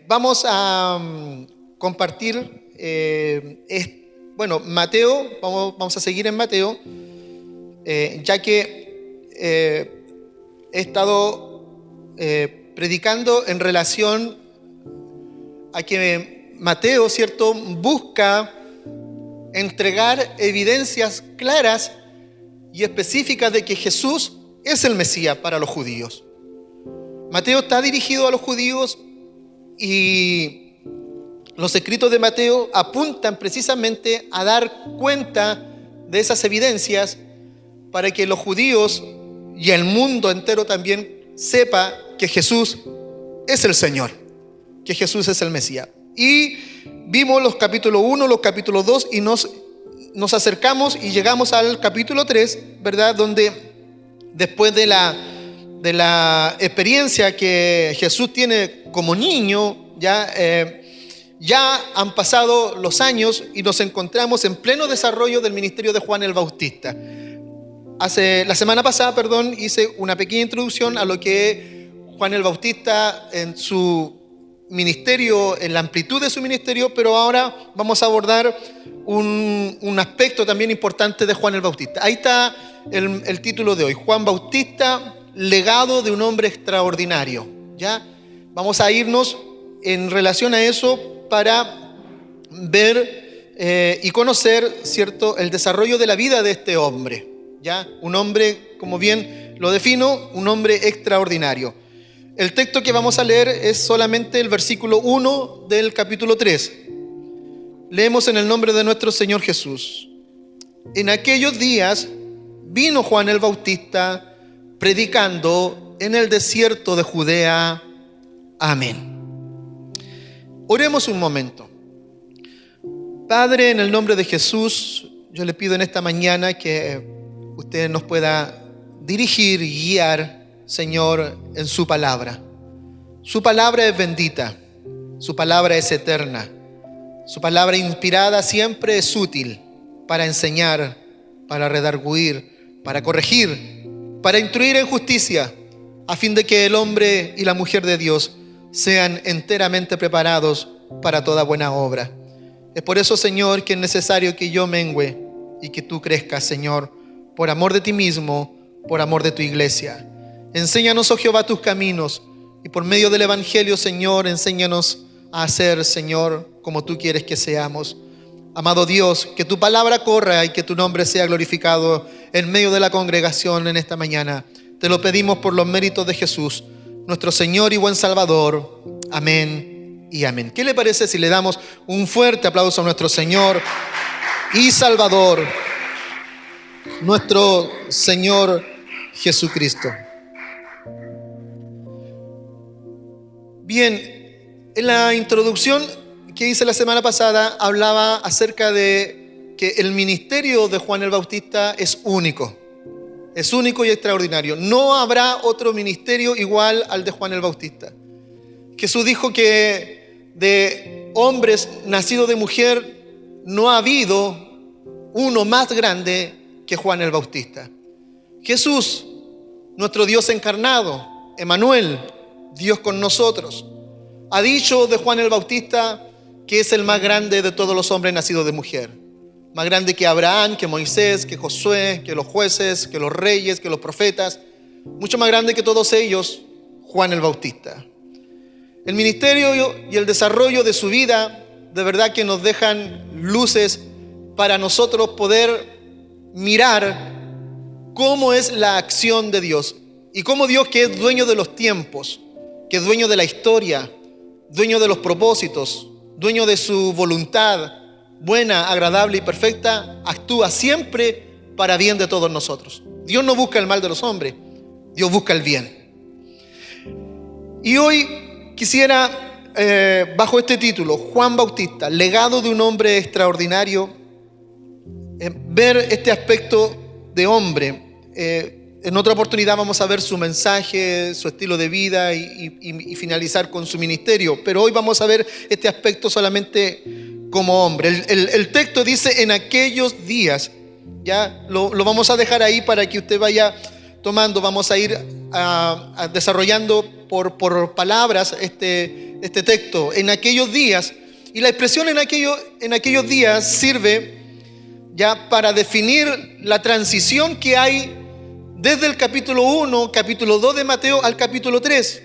Vamos a compartir, Mateo, vamos a seguir en Mateo, ya que he estado predicando en relación a que Mateo, ¿cierto?, busca entregar evidencias claras y específicas de que Jesús es el Mesías para los judíos. Mateo está dirigido a los judíos y los escritos de Mateo apuntan precisamente a dar cuenta de esas evidencias para que los judíos y el mundo entero también sepa que Jesús es el Señor, que Jesús es el Mesías. Y vimos los capítulos 1, los capítulos 2 y nos acercamos y llegamos al capítulo 3, ¿verdad? Donde después de la experiencia que Jesús tiene como niño, ya han pasado los años y nos encontramos en pleno desarrollo del ministerio de Juan el Bautista. La semana pasada, hice una pequeña introducción a lo que Juan el Bautista en su ministerio, en la amplitud de su ministerio, pero ahora vamos a abordar un aspecto también importante de Juan el Bautista. Ahí está el título de hoy: Juan Bautista, legado de un hombre extraordinario. ¿Ya? Vamos a irnos en relación a eso para ver y conocer, ¿cierto?, el desarrollo de la vida de este hombre. ¿Ya? Un hombre, como bien lo defino, un hombre extraordinario. El texto que vamos a leer es solamente el versículo 1 del capítulo 3. Leemos en el nombre de nuestro Señor Jesús. En aquellos días vino Juan el Bautista predicando en el desierto de Judea. Amén. Oremos un momento. Padre, en el nombre de Jesús, yo le pido en esta mañana que usted nos pueda dirigir y guiar, Señor, en su palabra. Su palabra es bendita, su palabra es eterna, su palabra inspirada siempre es útil para enseñar, para redarguir, para corregir, para instruir en justicia, a fin de que el hombre y la mujer de Dios sean enteramente preparados para toda buena obra. Es por eso, Señor, que es necesario que yo mengüe y que tú crezcas, Señor, por amor de ti mismo, por amor de tu iglesia. Enséñanos, oh Jehová, tus caminos, y por medio del evangelio, Señor, enséñanos a hacer, Señor, como tú quieres que seamos. Amado Dios, que tu palabra corra y que tu nombre sea glorificado en medio de la congregación en esta mañana. Te lo pedimos por los méritos de Jesús, nuestro Señor y buen Salvador. Amén y amén. ¿Qué le parece si le damos un fuerte aplauso a nuestro Señor y Salvador, nuestro Señor Jesucristo? Bien, en la introducción que hice la semana pasada hablaba acerca de que el ministerio de Juan el Bautista es único y extraordinario. No habrá otro ministerio igual al de Juan el Bautista. Jesús dijo que de hombres nacidos de mujer no ha habido uno más grande que Juan el Bautista. Jesús, nuestro Dios encarnado, Emmanuel, Dios con nosotros, ha dicho de Juan el Bautista que es el más grande de todos los hombres nacidos de mujer. Más grande que Abraham, que Moisés, que Josué, que los jueces, que los reyes, que los profetas. Mucho más grande que todos ellos, Juan el Bautista. El ministerio y el desarrollo de su vida, de verdad que nos dejan luces para nosotros poder mirar cómo es la acción de Dios. Y cómo Dios, que es dueño de los tiempos, que es dueño de la historia, dueño de los propósitos, dueño de su voluntad buena, agradable y perfecta, actúa siempre para bien de todos nosotros. Dios no busca el mal de los hombres, Dios busca el bien. Y hoy quisiera, bajo este título, Juan Bautista, legado de un hombre extraordinario, ver este aspecto de hombre. En otra oportunidad vamos a ver su mensaje, su estilo de vida y finalizar con su ministerio. Pero hoy vamos a ver este aspecto solamente como hombre. El texto dice en aquellos días. Ya lo vamos a dejar ahí para que usted vaya tomando. Vamos a ir desarrollando por palabras este este texto, en aquellos días. Y la expresión en aquellos días sirve ya para definir la transición que hay desde el capítulo 1, capítulo 2 de Mateo al capítulo 3.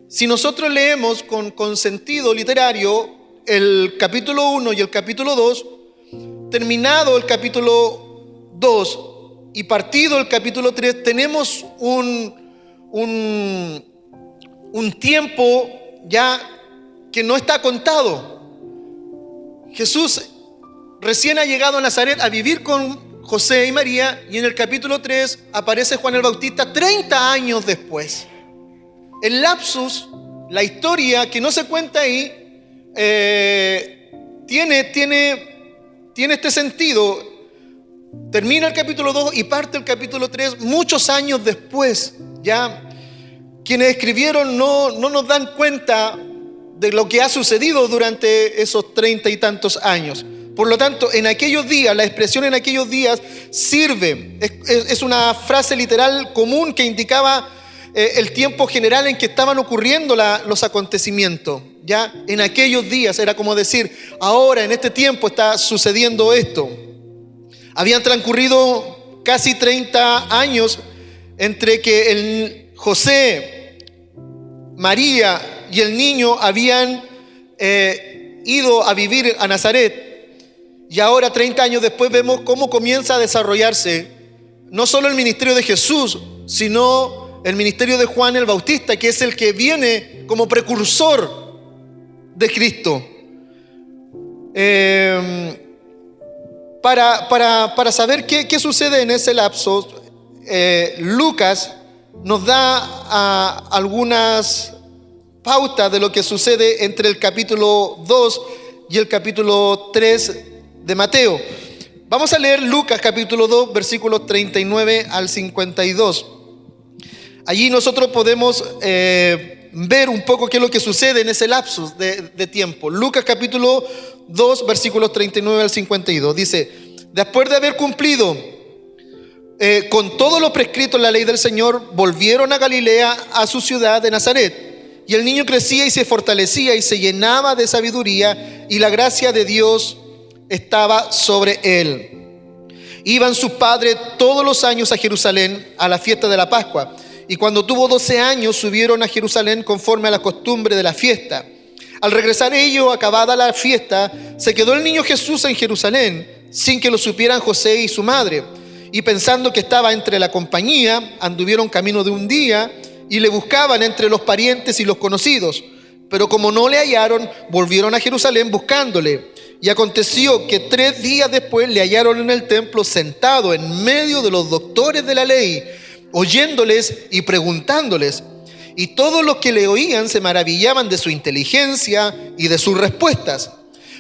Si nosotros leemos con sentido literario el capítulo 1 y el capítulo 2, terminado el capítulo 2 y partido el capítulo 3, tenemos un tiempo ya que no está contado. Jesús recién ha llegado a Nazaret a vivir con José y María, y en el capítulo 3 aparece Juan el Bautista 30 años después. El lapsus, la historia que no se cuenta ahí, tiene este sentido. Termina el capítulo 2 y parte el capítulo 3 muchos años después. Ya quienes escribieron no nos dan cuenta de lo que ha sucedido durante esos 30 y tantos años. Por lo tanto, en aquellos días, la expresión en aquellos días sirve, es una frase literal común que indicaba el tiempo general en que estaban ocurriendo los acontecimientos. Ya en aquellos días era como decir, ahora en este tiempo está sucediendo esto. Habían transcurrido casi 30 años entre que el José, María y el niño habían ido a vivir a Nazaret. Y ahora 30 años después vemos cómo comienza a desarrollarse no solo el ministerio de Jesús, sino el ministerio de Juan el Bautista, que es el que viene como precursor de Cristo. Para saber qué sucede en ese lapso, Lucas nos da algunas pautas de lo que sucede entre el capítulo 2 y el capítulo 3 de Mateo. Vamos a leer Lucas capítulo 2, versículos 39 al 52. Allí nosotros podemos ver un poco qué es lo que sucede en ese lapsus de tiempo. Lucas capítulo 2, versículos 39 al 52. Dice: después de haber cumplido con todo lo prescrito en la ley del Señor, volvieron a Galilea, a su ciudad de Nazaret. Y el niño crecía y se fortalecía y se llenaba de sabiduría, y la gracia de Dios estaba sobre él. Iban sus padres todos los años a Jerusalén a la fiesta de la Pascua. Y cuando tuvo 12 años subieron a Jerusalén conforme a la costumbre de la fiesta. Al regresar ellos, acabada la fiesta, se quedó el niño Jesús en Jerusalén, sin que lo supieran José y su madre. Y pensando que estaba entre la compañía, anduvieron camino de un día y le buscaban entre los parientes y los conocidos. Pero como no le hallaron, volvieron a Jerusalén buscándole. Y aconteció que 3 días después le hallaron en el templo sentado en medio de los doctores de la ley, oyéndoles y preguntándoles. Y todos los que le oían se maravillaban de su inteligencia y de sus respuestas.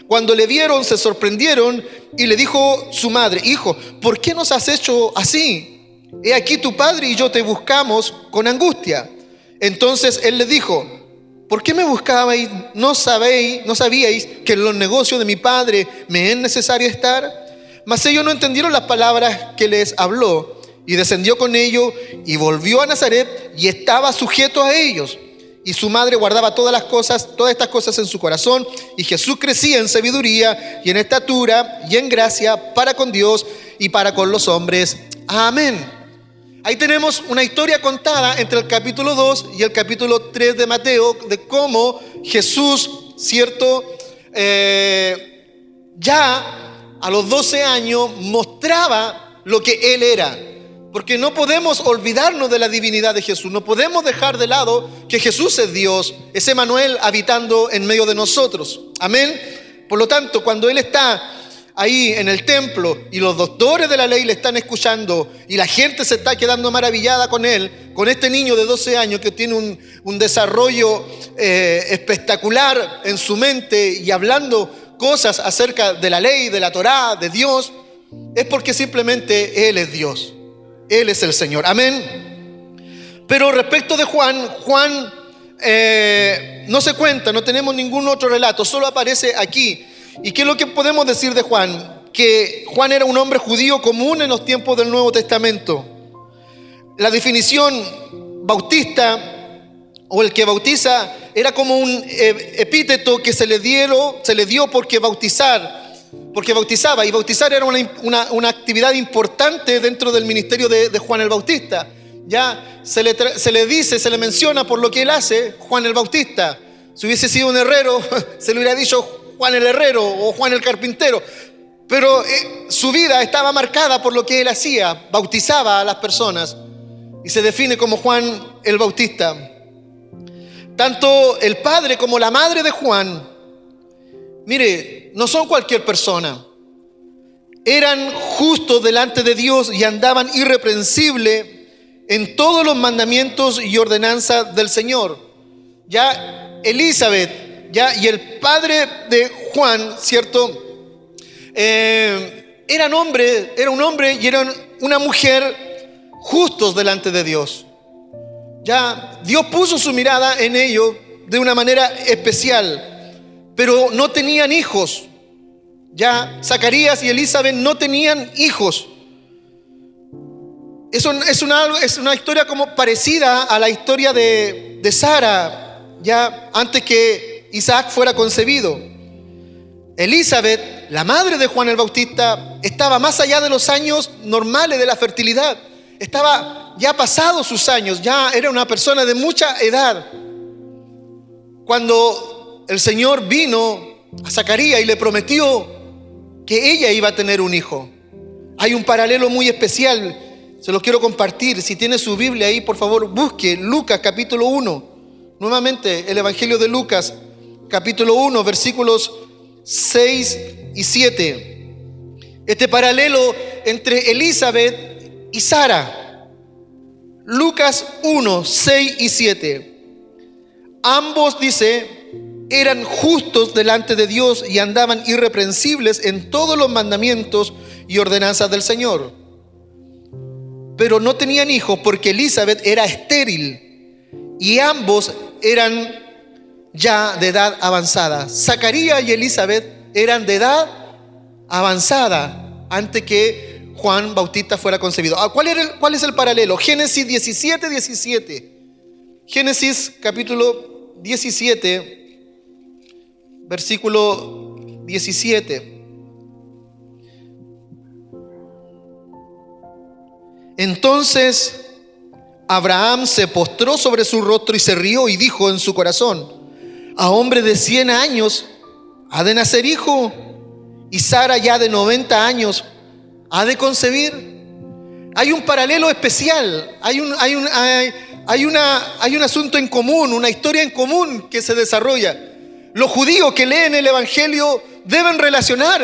Cuando le vieron, se sorprendieron, y le dijo su madre: hijo, ¿por qué nos has hecho así? He aquí tu padre y yo te buscamos con angustia. Entonces él le dijo: ¿por qué me buscabais? ¿No sabíais que en los negocios de mi padre me es necesario estar? Mas ellos no entendieron las palabras que les habló. Y descendió con ellos y volvió a Nazaret y estaba sujeto a ellos. Y su madre guardaba todas estas cosas en su corazón. Y Jesús crecía en sabiduría y en estatura y en gracia para con Dios y para con los hombres. Amén. Ahí tenemos una historia contada entre el capítulo 2 y el capítulo 3 de Mateo, de cómo Jesús, ¿cierto? Ya a los 12 años mostraba lo que Él era. Porque no podemos olvidarnos de la divinidad de Jesús. No podemos dejar de lado que Jesús es Dios, es Emmanuel habitando en medio de nosotros. Amén. Por lo tanto, cuando Él está ahí en el templo y los doctores de la ley le están escuchando y la gente se está quedando maravillada con Él, con este niño de 12 años que tiene un desarrollo espectacular en su mente y hablando cosas acerca de la ley, de la Torá, de Dios, es porque simplemente Él es Dios. Él es el Señor. Amén. Pero respecto de Juan no se cuenta, no tenemos ningún otro relato, solo aparece aquí. ¿Y qué es lo que podemos decir de Juan? Que Juan era un hombre judío común en los tiempos del Nuevo Testamento. La definición bautista o el que bautiza, era como un epíteto que se le dio porque bautizaba, y bautizar era una actividad importante dentro del ministerio de Juan el Bautista. Ya se le menciona por lo que él hace, Juan el Bautista. Si hubiese sido un herrero, se le hubiera dicho Juan el herrero o Juan el carpintero. Pero su vida estaba marcada por lo que él hacía, bautizaba a las personas, y se define como Juan el Bautista. Tanto el padre como la madre de Juan, mire, no son cualquier persona. Eran justos delante de Dios y andaban irreprensibles en todos los mandamientos y ordenanzas del Señor. Ya Elizabeth, ya, y el padre de Juan, ¿cierto? Era un hombre y eran una mujer justos delante de Dios. Ya Dios puso su mirada en ellos de una manera especial, pero no tenían hijos. Ya Zacarías y Elizabeth no tenían hijos. Es una historia como parecida a la historia de Sara, ya antes que Isaac fuera concebido. Elizabeth, la madre de Juan el Bautista, estaba más allá de los años normales de la fertilidad. Estaba ya pasados sus años, ya era una persona de mucha edad. Cuando el Señor vino a Zacarías y le prometió que ella iba a tener un hijo. Hay un paralelo muy especial, se los quiero compartir. Si tiene su Biblia ahí, por favor, busque Lucas capítulo 1. Nuevamente, el Evangelio de Lucas capítulo 1, versículos 6 y 7. Este paralelo entre Elizabeth y Sara. Lucas 1, 6 y 7. Ambos, dice, eran justos delante de Dios y andaban irreprensibles en todos los mandamientos y ordenanzas del Señor. Pero no tenían hijos porque Elizabeth era estéril y ambos eran ya de edad avanzada. Zacarías y Elizabeth eran de edad avanzada antes que Juan Bautista fuera concebido. ¿Cuál es el paralelo? Génesis 17, 17. Génesis capítulo 17, versículo 17. Entonces Abraham se postró sobre su rostro y se rió y dijo en su corazón: a hombre de 100 años ha de nacer hijo, y Sara ya de 90 años ha de concebir. Hay un paralelo especial, hay un asunto en común, una historia en común que se desarrolla. Los judíos que leen el Evangelio deben relacionar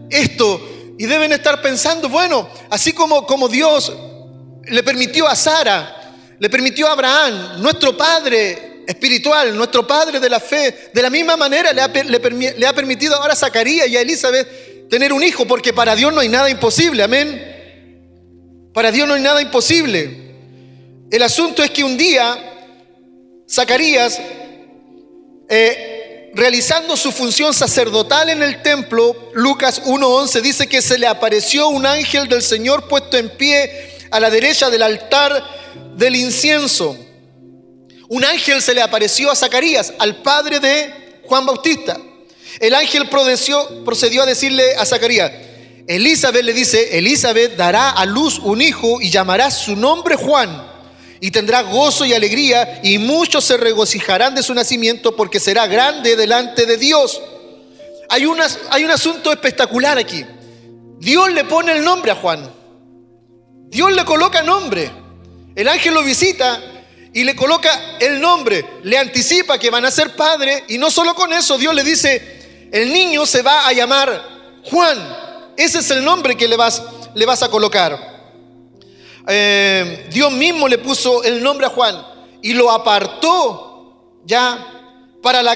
esto y deben estar pensando, bueno, así como Dios le permitió a Sara, le permitió a Abraham, nuestro padre espiritual, nuestro padre de la fe, de la misma manera le ha permitido ahora a Zacarías y a Elizabeth tener un hijo, porque para Dios no hay nada imposible, amén. Para Dios no hay nada imposible. El asunto es que un día Zacarías, realizando su función sacerdotal en el templo, Lucas 1:11 dice que se le apareció un ángel del Señor puesto en pie a la derecha del altar del incienso. Un ángel se le apareció a Zacarías, al padre de Juan Bautista. El ángel procedió a decirle a Zacarías, Elizabeth le dice, Elizabeth dará a luz un hijo y llamará su nombre Juan, y tendrá gozo y alegría, y muchos se regocijarán de su nacimiento, porque será grande delante de Dios. Hay un asunto espectacular aquí. Dios le pone el nombre a Juan. Dios le coloca nombre. El ángel lo visita y le coloca el nombre, le anticipa que van a ser padre, y no solo con eso, Dios le dice, el niño se va a llamar Juan. Ese es el nombre que le vas a colocar. Dios mismo le puso el nombre a Juan y lo apartó ya para la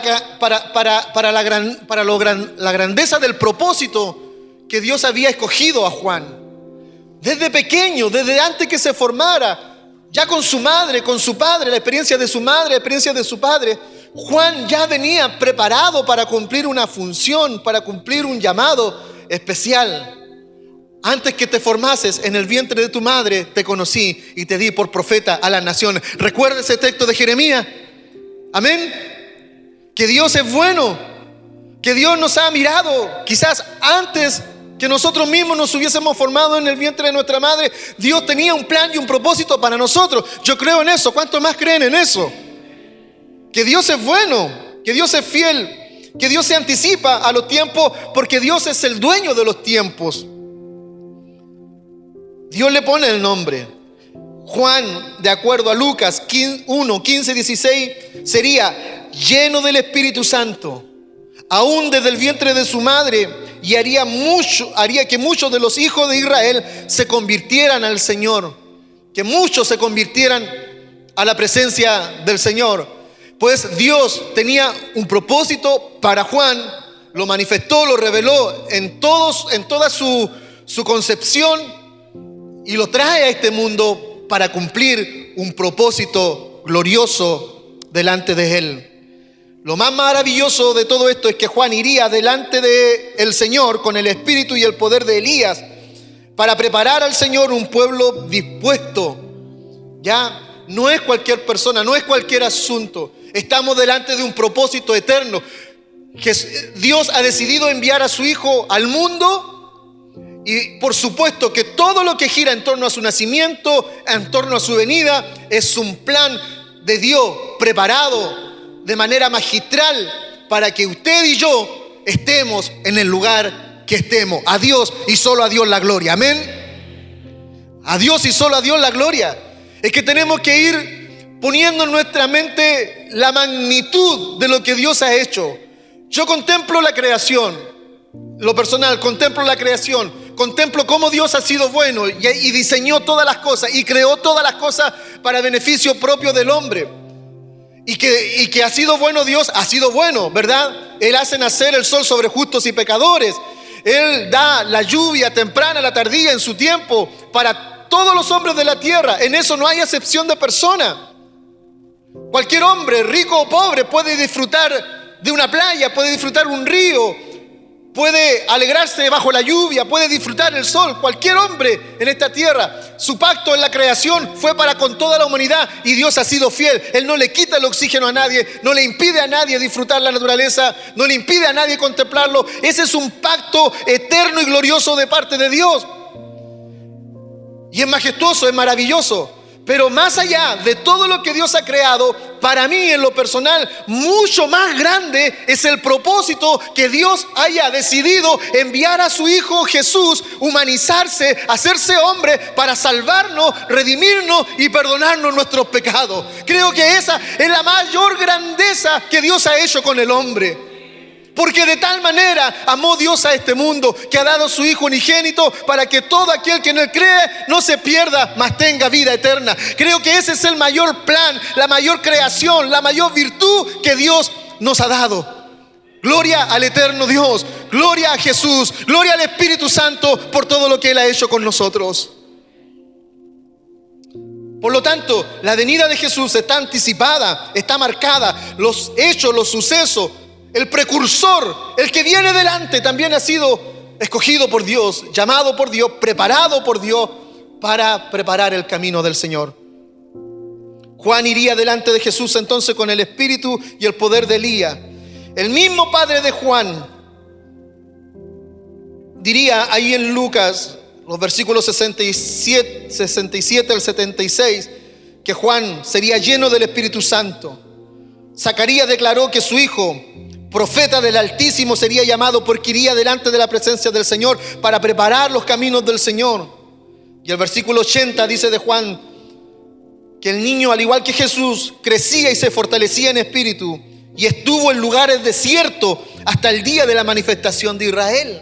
grandeza del propósito que Dios había escogido a Juan. Desde pequeño, desde antes que se formara, ya con su madre, con su padre, la experiencia de su madre, la experiencia de su padre, Juan ya venía preparado para cumplir una función, para cumplir un llamado especial. Antes que te formases en el vientre de tu madre, te conocí y te di por profeta a las naciones. ¿Recuerda ese texto de Jeremías? Amén. Que Dios es bueno, que Dios nos ha mirado quizás antes que nosotros mismos nos hubiésemos formado en el vientre de nuestra madre. Dios tenía un plan y un propósito para nosotros. Yo creo en eso. ¿Cuántos más creen en eso? Que Dios es bueno, que Dios es fiel, que Dios se anticipa a los tiempos, porque Dios es el dueño de los tiempos. Dios le pone el nombre. Juan, de acuerdo a Lucas 1, 15, 16, sería lleno del Espíritu Santo, aún desde el vientre de su madre, y haría que muchos de los hijos de Israel se convirtieran al Señor, que muchos se convirtieran a la presencia del Señor. Pues Dios tenía un propósito para Juan, lo manifestó, lo reveló en toda su concepción, y lo trae a este mundo para cumplir un propósito glorioso delante de Él. Lo más maravilloso de todo esto es que Juan iría delante del Señor con el espíritu y el poder de Elías para preparar al Señor un pueblo dispuesto. Ya no es cualquier persona, no es cualquier asunto. Estamos delante de un propósito eterno. Dios ha decidido enviar a su Hijo al mundo, y por supuesto que todo lo que gira en torno a su nacimiento, en torno a su venida, es un plan de Dios preparado de manera magistral para que usted y yo estemos en el lugar que estemos. A Dios y solo a Dios la gloria. Amén. A Dios y solo a Dios la gloria. Es que tenemos que ir poniendo en nuestra mente la magnitud de lo que Dios ha hecho. Yo contemplo la creación, lo personal, contemplo la creación, contemplo cómo Dios ha sido bueno y diseñó todas las cosas y creó todas las cosas para beneficio propio del hombre. Y que ha sido bueno Dios, ha sido bueno, ¿verdad? Él hace nacer el sol sobre justos y pecadores. Él da la lluvia temprana, la tardía, en su tiempo, para todos los hombres de la tierra. En eso no hay acepción de persona. Cualquier hombre, rico o pobre, puede disfrutar de una playa, puede disfrutar un río, puede alegrarse bajo la lluvia, puede disfrutar el sol. Cualquier hombre en esta tierra, su pacto en la creación fue para con toda la humanidad, y Dios ha sido fiel. Él no le quita el oxígeno a nadie, no le impide a nadie disfrutar la naturaleza, no le impide a nadie contemplarlo. Ese es un pacto eterno y glorioso de parte de Dios. Y es majestuoso, es maravilloso. Pero más allá de todo lo que Dios ha creado, para mí en lo personal, mucho más grande es el propósito que Dios haya decidido enviar a su Hijo Jesús, humanizarse, hacerse hombre para salvarnos, redimirnos y perdonarnos nuestros pecados. Creo que esa es la mayor grandeza que Dios ha hecho con el hombre. Porque de tal manera amó Dios a este mundo, que ha dado a su Hijo unigénito, para que todo aquel que en Él cree no se pierda, mas tenga vida eterna. Creo que ese es el mayor plan, la mayor creación, la mayor virtud que Dios nos ha dado. Gloria al eterno Dios, gloria a Jesús, gloria al Espíritu Santo por todo lo que Él ha hecho con nosotros. Por lo tanto, la venida de Jesús está anticipada, está marcada. Los hechos, los sucesos, el precursor, el que viene delante, también ha sido escogido por Dios, llamado por Dios, preparado por Dios para preparar el camino del Señor. Juan iría delante de Jesús entonces con el espíritu y el poder de Elías. El mismo padre de Juan diría ahí en Lucas, los versículos 67 al 76, que Juan sería lleno del Espíritu Santo. Zacarías declaró que su hijo, profeta del Altísimo, sería llamado porque iría delante de la presencia del Señor para preparar los caminos del Señor. Y el versículo 80 dice de Juan que el niño, al igual que Jesús, crecía y se fortalecía en espíritu, y estuvo en lugares desiertos hasta el día de la manifestación de Israel.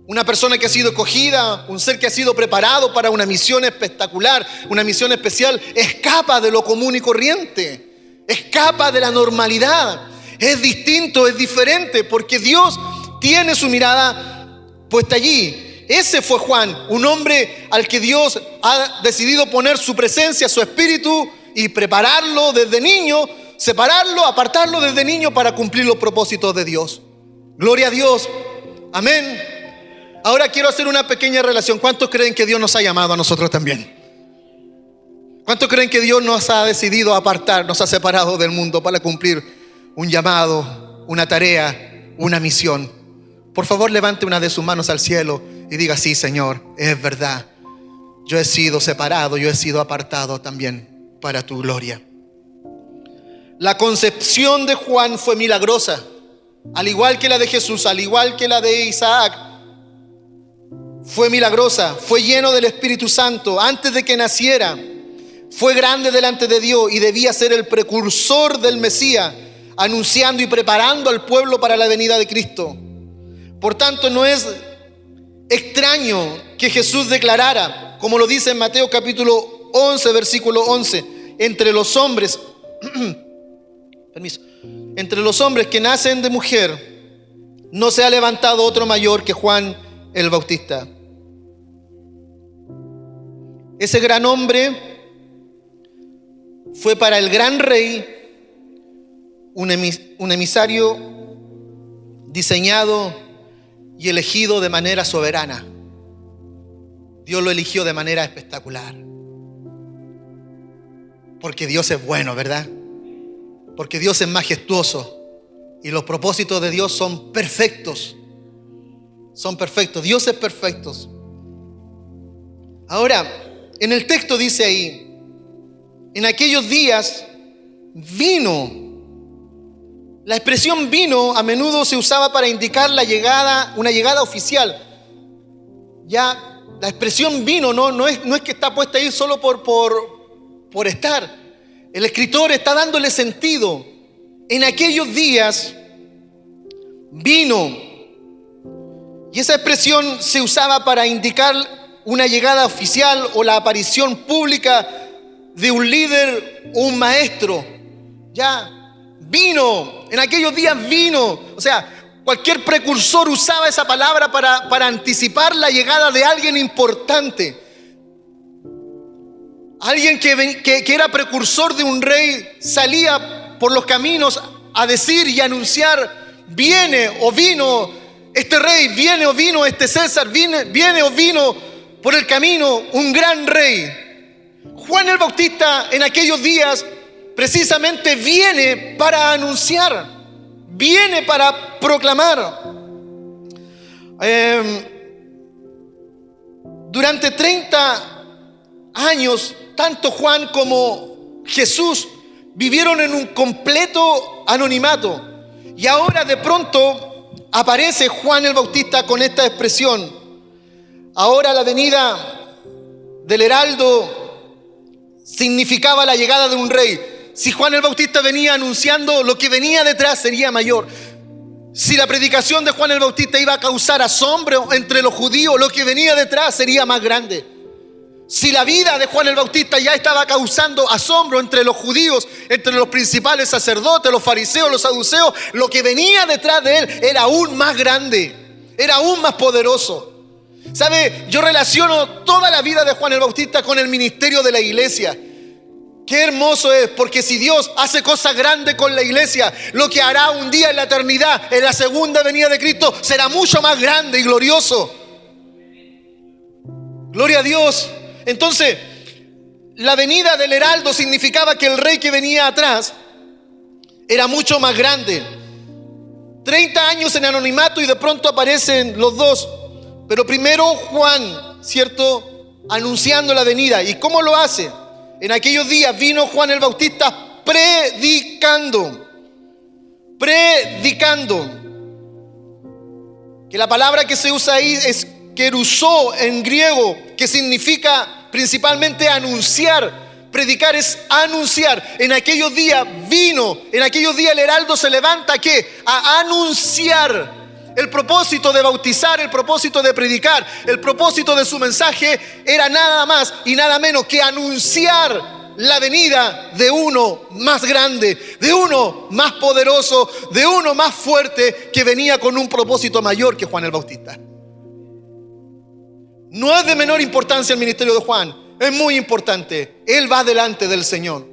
Una persona que ha sido escogida, un ser que ha sido preparado para una misión espectacular, una misión especial, escapa de lo común y corriente, escapa de la normalidad. Es distinto, es diferente, porque Dios tiene su mirada puesta allí. Ese fue Juan, un hombre al que Dios ha decidido poner su presencia, su espíritu, y prepararlo desde niño, separarlo, apartarlo desde niño para cumplir los propósitos de Dios. Gloria a Dios. Amén. Ahora quiero hacer una pequeña relación. ¿Cuántos creen que Dios nos ha llamado a nosotros también? ¿Cuántos creen que Dios nos ha decidido apartar, nos ha separado del mundo para cumplir un llamado, una tarea, una misión? Por favor, levante una de sus manos al cielo y diga: sí, Señor, es verdad. Yo he sido separado, yo he sido apartado también para tu gloria. La concepción de Juan fue milagrosa, al igual que la de Jesús, al igual que la de Isaac. Fue milagrosa, fue lleno del Espíritu Santo antes de que naciera. Fue grande delante de Dios y debía ser el precursor del Mesías, anunciando y preparando al pueblo para la venida de Cristo. Por tanto, no es extraño que Jesús declarara, como lo dice en Mateo capítulo 11, versículo 11, entre los hombres que nacen de mujer, no se ha levantado otro mayor que Juan el Bautista. Ese gran hombre fue para el gran rey un emisario diseñado y elegido de manera soberana. Dios lo eligió de manera espectacular. Porque Dios es bueno, ¿verdad? Porque Dios es majestuoso y los propósitos de Dios son perfectos. Son perfectos. Dios es perfecto. Ahora, en el texto dice ahí: en aquellos días vino. La expresión vino a menudo se usaba para indicar la llegada, una llegada oficial. Ya la expresión vino no es que está puesta ahí solo por estar. El escritor está dándole sentido. En aquellos días vino. Y esa expresión se usaba para indicar una llegada oficial o la aparición pública de un líder o un maestro. Ya vino, en aquellos días vino. O sea, cualquier precursor usaba esa palabra para anticipar la llegada de alguien importante. Alguien que era precursor de un rey salía por los caminos a decir y anunciar: viene o vino este rey, viene o vino este César, viene o vino por el camino un gran rey. Juan el Bautista en aquellos días precisamente viene para anunciar, viene para proclamar. Durante 30 años, tanto Juan como Jesús vivieron en un completo anonimato. Y ahora de pronto aparece Juan el Bautista con esta expresión. Ahora la venida del heraldo significaba la llegada de un rey. Si Juan el Bautista venía anunciando, lo que venía detrás sería mayor. Si la predicación de Juan el Bautista iba a causar asombro entre los judíos, lo que venía detrás sería más grande. Si la vida de Juan el Bautista ya estaba causando asombro entre los judíos, entre los principales sacerdotes, los fariseos, los saduceos, lo que venía detrás de él era aún más grande, era aún más poderoso. ¿Sabe? Yo relaciono toda la vida de Juan el Bautista con el ministerio de la iglesia. Qué hermoso es, porque si Dios hace cosas grandes con la iglesia, lo que hará un día en la eternidad, en la segunda venida de Cristo, será mucho más grande y glorioso. Gloria a Dios. Entonces, la venida del heraldo significaba que el rey que venía atrás era mucho más grande. 30 años en anonimato y de pronto aparecen los dos. Pero primero Juan, ¿cierto? Anunciando la venida. ¿Y cómo lo hace? En aquellos días vino Juan el Bautista predicando. Que la palabra que se usa ahí es kerusó en griego, que significa principalmente anunciar. Predicar es anunciar. En aquellos días vino, en aquellos días el heraldo se levanta, ¿qué? A anunciar. El propósito de bautizar, el propósito de predicar, el propósito de su mensaje era nada más y nada menos que anunciar la venida de uno más grande, de uno más poderoso, de uno más fuerte, que venía con un propósito mayor que Juan el Bautista. No es de menor importancia el ministerio de Juan, es muy importante. Él va delante del Señor.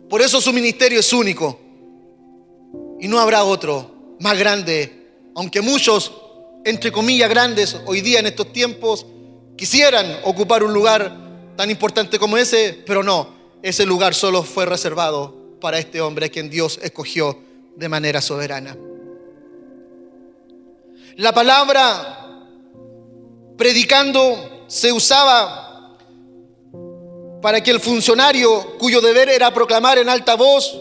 Por eso su ministerio es único y no habrá otro más grande. Aunque muchos, entre comillas, grandes hoy día en estos tiempos quisieran ocupar un lugar tan importante como ese, pero no. ese lugar solo fue reservado para este hombre a quien Dios escogió de manera soberana. La palabra predicando se usaba para que el funcionario, cuyo deber era proclamar en alta voz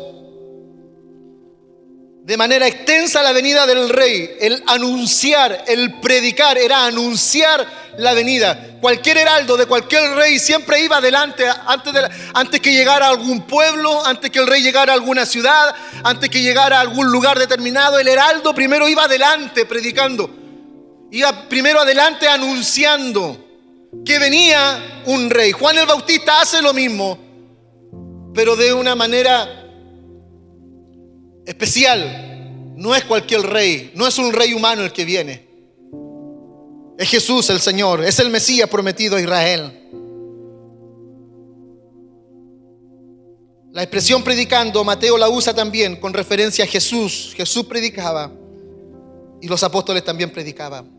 de manera extensa la venida del rey, el anunciar, el predicar, era anunciar la venida. Cualquier heraldo de cualquier rey siempre iba adelante antes que llegara a algún pueblo, antes que el rey llegara a alguna ciudad, antes que llegara a algún lugar determinado. El heraldo primero iba adelante predicando, iba primero adelante anunciando que venía un rey. Juan el Bautista hace lo mismo, pero de una manera especial. No es cualquier rey, no es un rey humano el que viene. Es Jesús el Señor, es el Mesías prometido a Israel. La expresión predicando, Mateo la usa también con referencia a Jesús. Jesús predicaba y los apóstoles también predicaban.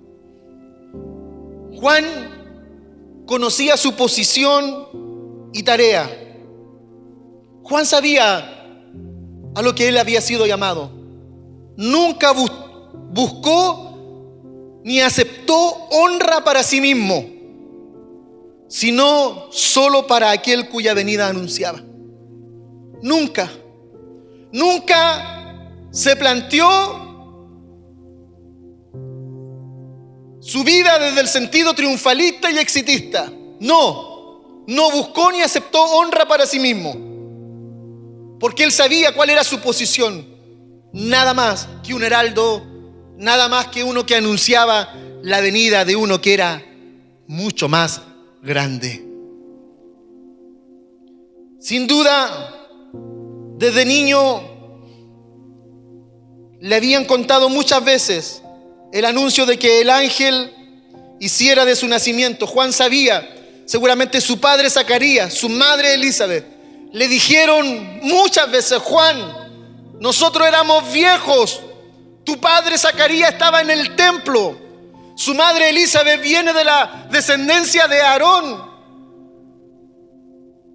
Juan conocía su posición y tarea. Juan sabía a lo que él había sido llamado. Nunca buscó ni aceptó honra para sí mismo, sino solo para aquel cuya venida anunciaba. Nunca se planteó su vida desde el sentido triunfalista y exitista. No buscó ni aceptó honra para sí mismo, porque él sabía cuál era su posición. Nada más que un heraldo, nada más que uno que anunciaba la venida de uno que era mucho más grande. Sin duda, desde niño le habían contado muchas veces el anuncio de que el ángel hiciera de su nacimiento. Juan sabía, seguramente su padre Zacarías, su madre Elizabeth, le dijeron muchas veces: Juan, nosotros éramos viejos, tu padre Zacarías estaba en el templo, su madre Elizabeth viene de la descendencia de Aarón.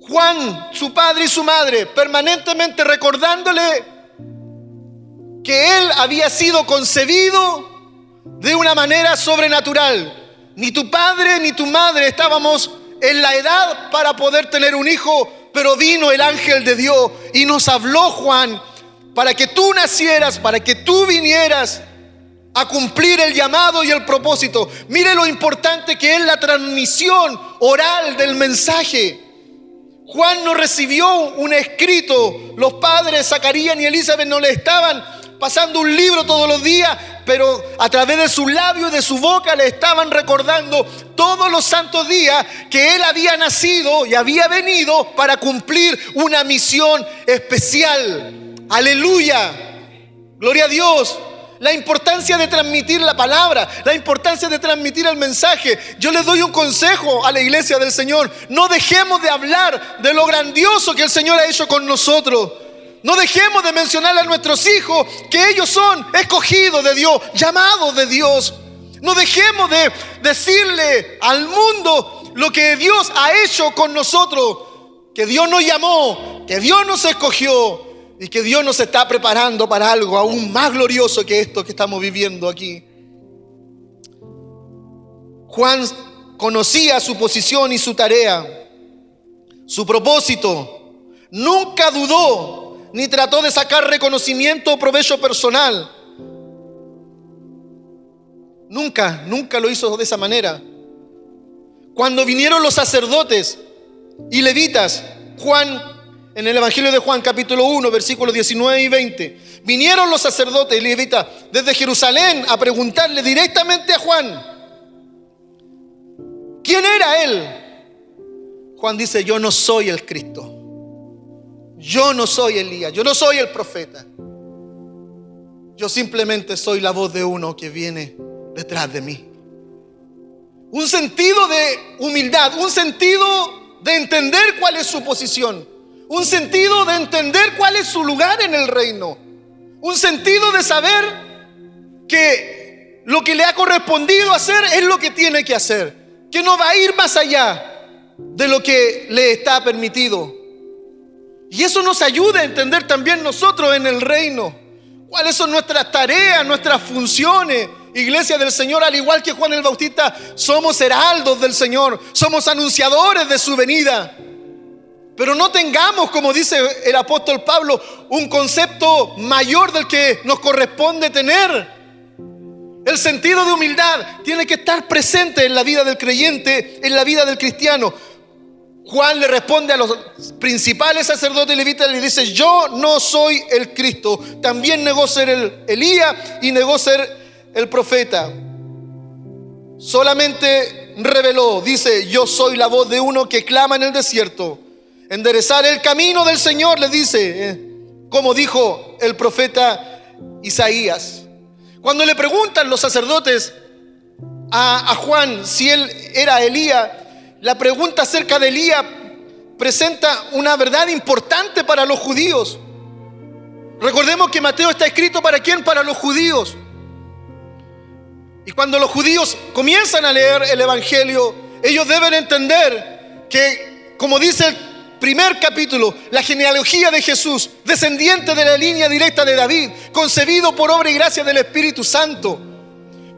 Juan, su padre y su madre, permanentemente recordándole que él había sido concebido de una manera sobrenatural. Ni tu padre ni tu madre estábamos en la edad para poder tener un hijo, pero vino el ángel de Dios y nos habló, Juan, para que tú nacieras, para que tú vinieras a cumplir el llamado y el propósito. Mire lo importante que es la transmisión oral del mensaje. Juan no recibió un escrito. Los padres Zacarías ni Elizabeth no le estaban pasando un libro todos los días, pero a través de sus labios y de su boca le estaban recordando todos los santos días que él había nacido y había venido para cumplir una misión especial. Aleluya, gloria a Dios. La importancia de transmitir la palabra, la importancia de transmitir el mensaje. Yo les doy un consejo a la iglesia del Señor: no dejemos de hablar de lo grandioso que el Señor ha hecho con nosotros. No dejemos de mencionarle a nuestros hijos que ellos son escogidos de Dios, llamados de Dios. No dejemos de decirle al mundo lo que Dios ha hecho con nosotros, que Dios nos llamó, que Dios nos escogió y que Dios nos está preparando para algo aún más glorioso que esto que estamos viviendo aquí. Juan conocía su posición y su tarea, su propósito. Nunca dudó ni trató de sacar reconocimiento o provecho personal. Nunca lo hizo de esa manera. Cuando vinieron los sacerdotes y levitas, Juan, en el Evangelio de Juan, capítulo 1, versículos 19 y 20, vinieron los sacerdotes y levitas desde Jerusalén a preguntarle directamente a Juan ¿quién era él? Juan dice: yo no soy el Cristo, yo no soy Elías, yo no soy el profeta, yo simplemente soy la voz de uno que viene detrás de mí. Un sentido de humildad, un sentido de entender cuál es su posición, un sentido de entender cuál es su lugar en el reino, un sentido de saber que lo que le ha correspondido hacer es lo que tiene que hacer, que no va a ir más allá de lo que le está permitido. Y eso nos ayuda a entender también nosotros en el reino cuáles son nuestras tareas, nuestras funciones. Iglesia del Señor, al igual que Juan el Bautista, somos heraldos del Señor, somos anunciadores de su venida. Pero no tengamos, como dice el apóstol Pablo, un concepto mayor del que nos corresponde tener. El sentido de humildad tiene que estar presente en la vida del creyente, en la vida del cristiano. Juan le responde a los principales sacerdotes levitas y le dice: yo no soy el Cristo. También negó ser el Elías y negó ser el profeta. Solamente reveló, dice: yo soy la voz de uno que clama en el desierto. Enderezar el camino del Señor, le dice, como dijo el profeta Isaías. Cuando le preguntan los sacerdotes a Juan si él era Elías, la pregunta acerca de Elías presenta una verdad importante para los judíos. Recordemos que Mateo está escrito ¿para quién? Para los judíos. Y cuando los judíos comienzan a leer el Evangelio, ellos deben entender que, como dice el primer capítulo, la genealogía de Jesús, descendiente de la línea directa de David, concebido por obra y gracia del Espíritu Santo,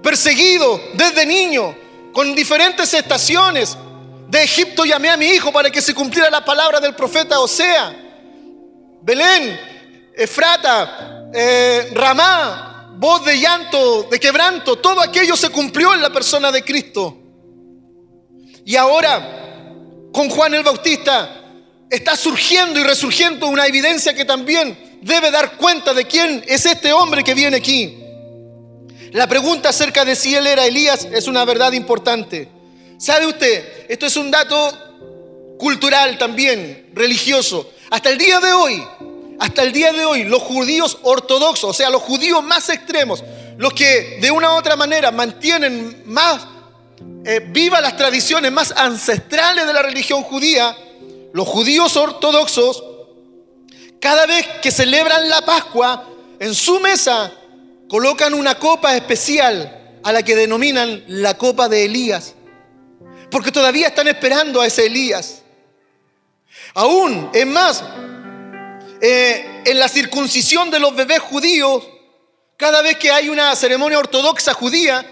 perseguido desde niño, con diferentes estaciones. De Egipto llamé a mi hijo para que se cumpliera la palabra del profeta Osea. Belén, Efrata, Ramá, voz de llanto, de quebranto, todo aquello se cumplió en la persona de Cristo. Y ahora, con Juan el Bautista, está surgiendo y resurgiendo una evidencia que también debe dar cuenta de quién es este hombre que viene aquí. La pregunta acerca de si él era Elías es una verdad importante. ¿Sabe usted? Esto es un dato cultural también, religioso. Hasta el día de hoy, los judíos ortodoxos, o sea, los judíos más extremos, los que de una u otra manera mantienen más vivas las tradiciones más ancestrales de la religión judía, los judíos ortodoxos, cada vez que celebran la Pascua, en su mesa colocan una copa especial a la que denominan la copa de Elías. Porque todavía están esperando a ese Elías. Aún, es más, en la circuncisión de los bebés judíos, cada vez que hay una ceremonia ortodoxa judía,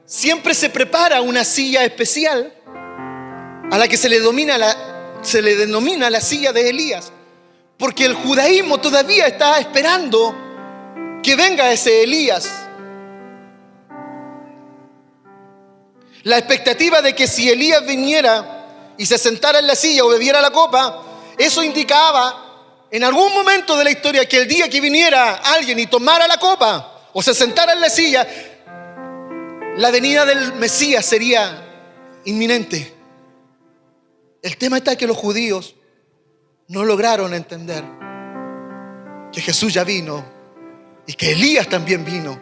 siempre se prepara una silla especial a la que se le denomina la silla de Elías. Porque el judaísmo todavía está esperando que venga ese Elías. La expectativa de que si Elías viniera y se sentara en la silla o bebiera la copa, eso indicaba en algún momento de la historia que el día que viniera alguien y tomara la copa o se sentara en la silla, la venida del Mesías sería inminente. El tema está que los judíos no lograron entender que Jesús ya vino y que Elías también vino.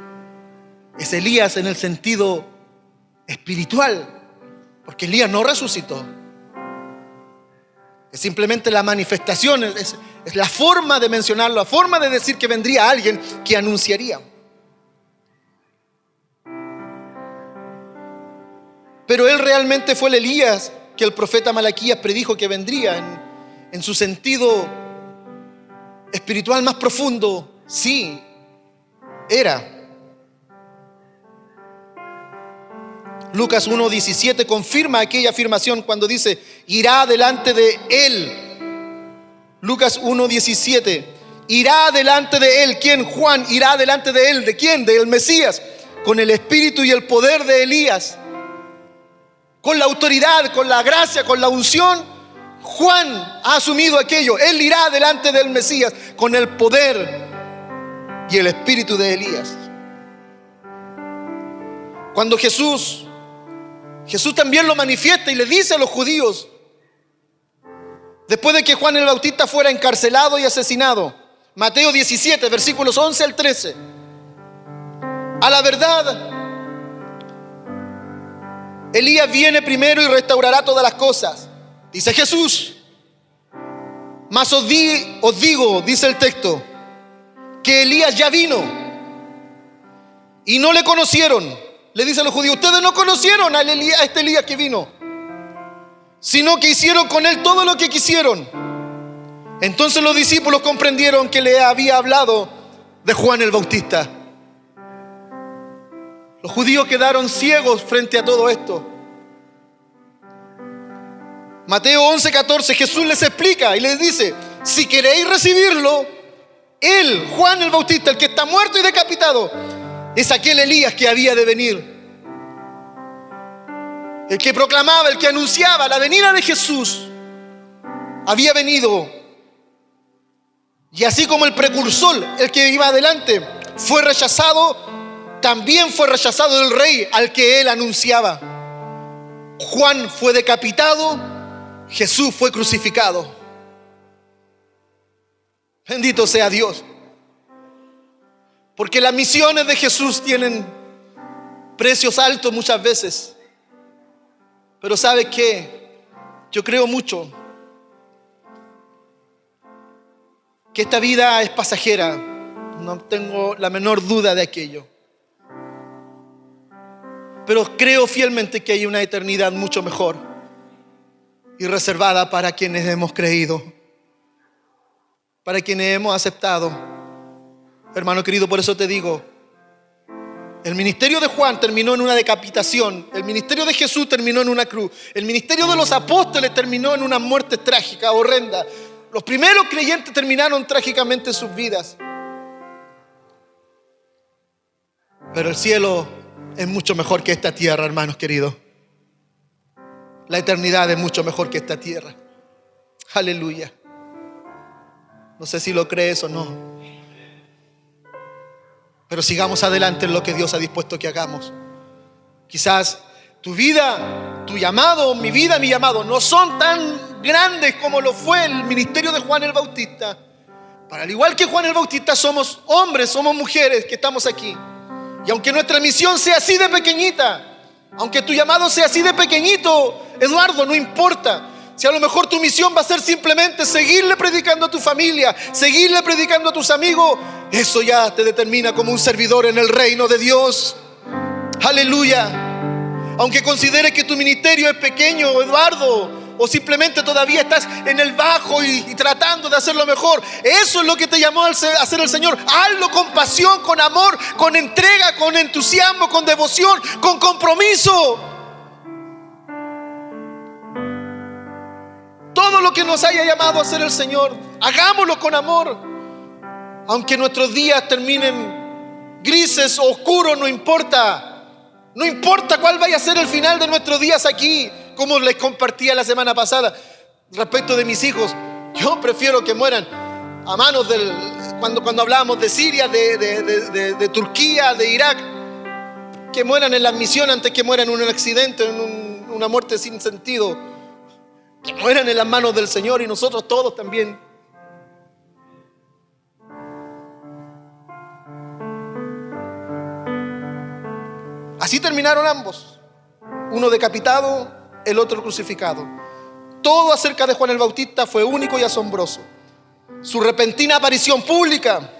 Es Elías en el sentido espiritual, porque Elías no resucitó. Es simplemente la manifestación, es la forma de mencionarlo, la forma de decir que vendría alguien que anunciaría. Pero él realmente fue el Elías que el profeta Malaquías predijo que vendría en su sentido espiritual más profundo. Sí, era. Lucas 1:17 confirma aquella afirmación cuando dice: irá delante de él. Lucas 1:17, irá delante de él. ¿Quién? Juan irá delante de él. ¿De quién? Del Mesías, con el espíritu y el poder de Elías, con la autoridad, con la gracia, con la unción. Juan ha asumido aquello. Él irá delante del Mesías con el poder y el espíritu de Elías. Cuando Jesús también lo manifiesta y le dice a los judíos, después de que Juan el Bautista fuera encarcelado y asesinado, Mateo 17, versículos 11 al 13, a la verdad, Elías viene primero y restaurará todas las cosas, dice Jesús. Mas os digo, dice el texto, que Elías ya vino y no le conocieron. Le dice a los judíos: ustedes no conocieron a este Elías que vino, sino que hicieron con él todo lo que quisieron. Entonces los discípulos comprendieron que le había hablado de Juan el Bautista. Los judíos quedaron ciegos frente a todo esto. Mateo 11:14, Jesús les explica y les dice: si queréis recibirlo, él, Juan el Bautista, el que está muerto y decapitado, es aquel Elías que había de venir. El que proclamaba, el que anunciaba la venida de Jesús, había venido. Y así como el precursor, el que iba adelante, fue rechazado, también fue rechazado el rey al que él anunciaba. Juan fue decapitado, Jesús fue crucificado. Bendito sea Dios. Porque las misiones de Jesús tienen precios altos muchas veces. Pero ¿sabe qué? Yo creo mucho que esta vida es pasajera. No tengo la menor duda de aquello. Pero creo fielmente que hay una eternidad mucho mejor y reservada para quienes hemos creído, para quienes hemos aceptado. Hermano querido, por eso te digo, el ministerio de Juan terminó en una decapitación, el ministerio de Jesús terminó en una cruz, el ministerio de los apóstoles terminó en una muerte trágica, horrenda. Los primeros creyentes terminaron trágicamente sus vidas. Pero el cielo es mucho mejor que esta tierra, hermanos queridos. La eternidad es mucho mejor que esta tierra. Aleluya. No sé si lo crees o no. Pero sigamos adelante en lo que Dios ha dispuesto que hagamos. Quizás tu vida, tu llamado, mi vida, mi llamado no son tan grandes como lo fue el ministerio de Juan el Bautista. Para al igual que Juan el Bautista, somos hombres, somos mujeres que estamos aquí. Y aunque nuestra misión sea así de pequeñita, aunque tu llamado sea así de pequeñito, Eduardo, no importa. Si a lo mejor tu misión va a ser simplemente seguirle predicando a tu familia, seguirle predicando a tus amigos, eso ya te determina como un servidor en el reino de Dios. Aleluya. Aunque consideres que tu ministerio es pequeño, Eduardo, o simplemente todavía estás en el bajo y tratando de hacerlo mejor, eso es lo que te llamó a hacer el Señor. Hazlo con pasión, con amor, con entrega, con entusiasmo, con devoción, con compromiso. Todo lo que nos haya llamado a hacer el Señor, hagámoslo con amor. Aunque nuestros días terminen grises o oscuros, no importa. No importa cuál vaya a ser el final de nuestros días aquí. Como les compartía la semana pasada respecto de mis hijos, yo prefiero que mueran a manos del... Cuando hablábamos de Siria, de Turquía, de Irak, que mueran en la misión antes que mueran en un accidente, en una muerte sin sentido. Que mueran en las manos del Señor y nosotros todos también. Así terminaron ambos, uno decapitado, el otro crucificado. Todo acerca de Juan el Bautista fue único y asombroso. Su repentina aparición pública,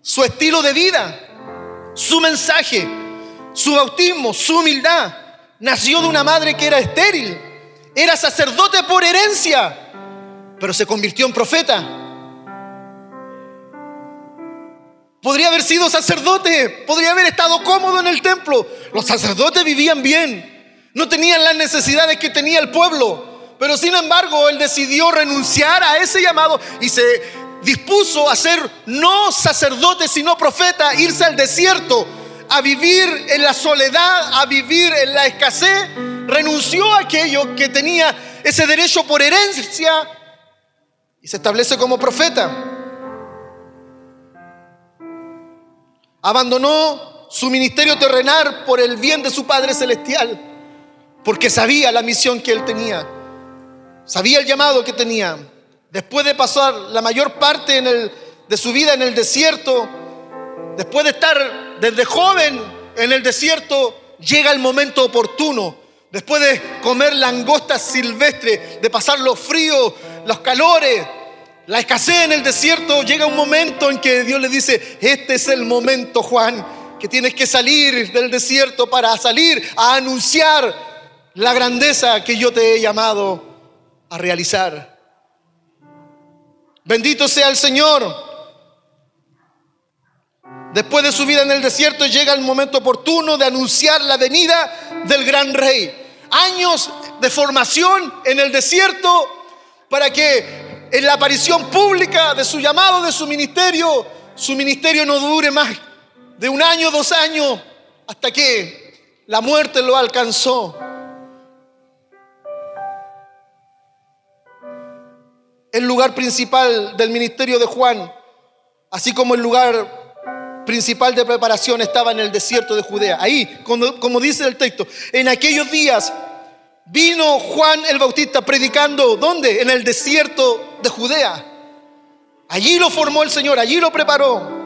su estilo de vida, su mensaje, su bautismo, su humildad. Nació de una madre que era estéril, era sacerdote por herencia, pero se convirtió en profeta. Podría haber sido sacerdote, podría haber estado cómodo en el templo. Los sacerdotes vivían bien, no tenían las necesidades que tenía el pueblo, pero sin embargo él decidió renunciar a ese llamado y se dispuso a ser no sacerdote sino profeta, irse al desierto, a vivir en la soledad, a vivir en la escasez. Renunció a aquello que tenía ese derecho por herencia y se establece como profeta. Abandonó su ministerio terrenal por el bien de su Padre Celestial, porque sabía la misión que él tenía, sabía el llamado que tenía. Después de pasar la mayor parte de su vida en el desierto, después de estar desde joven en el desierto, llega el momento oportuno. Después de comer langostas silvestres, de pasar los fríos, los calores, la escasez en el desierto, llega un momento en que Dios le dice: este es el momento, Juan, que tienes que salir del desierto para salir a anunciar la grandeza que yo te he llamado a realizar. Bendito sea el Señor. Después de su vida en el desierto llega el momento oportuno de anunciar la venida del gran rey. Años de formación en el desierto para que en la aparición pública de su llamado, de su ministerio no dure más de 1 año, 2 años, hasta que la muerte lo alcanzó. El lugar principal del ministerio de Juan, así como el lugar principal de preparación, estaba en el desierto de Judea. Ahí, como dice el texto, en aquellos días vino Juan el Bautista predicando, ¿dónde? En el desierto de Judea. Allí lo formó el Señor, allí lo preparó.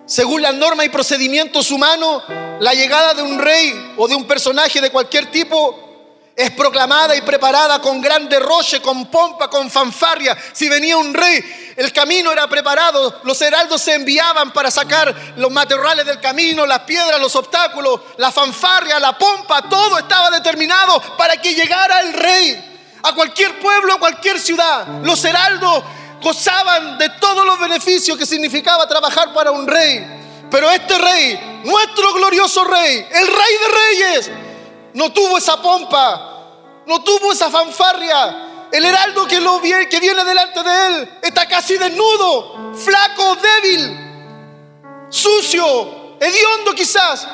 Según las normas y procedimientos humanos, la llegada de un rey o de un personaje de cualquier tipo es proclamada y preparada con gran derroche, con pompa, con fanfarria. Si venía un rey, el camino era preparado. Los heraldos se enviaban para sacar los matorrales del camino, las piedras, los obstáculos, la fanfarria, la pompa. Todo estaba determinado para que llegara el rey a cualquier pueblo, a cualquier ciudad. Los heraldos gozaban de todos los beneficios que significaba trabajar para un rey. Pero este rey, nuestro glorioso rey, el Rey de Reyes, no tuvo esa pompa, no tuvo esa fanfarria. El heraldo que viene delante de él está casi desnudo, flaco, débil, sucio, hediondo quizás,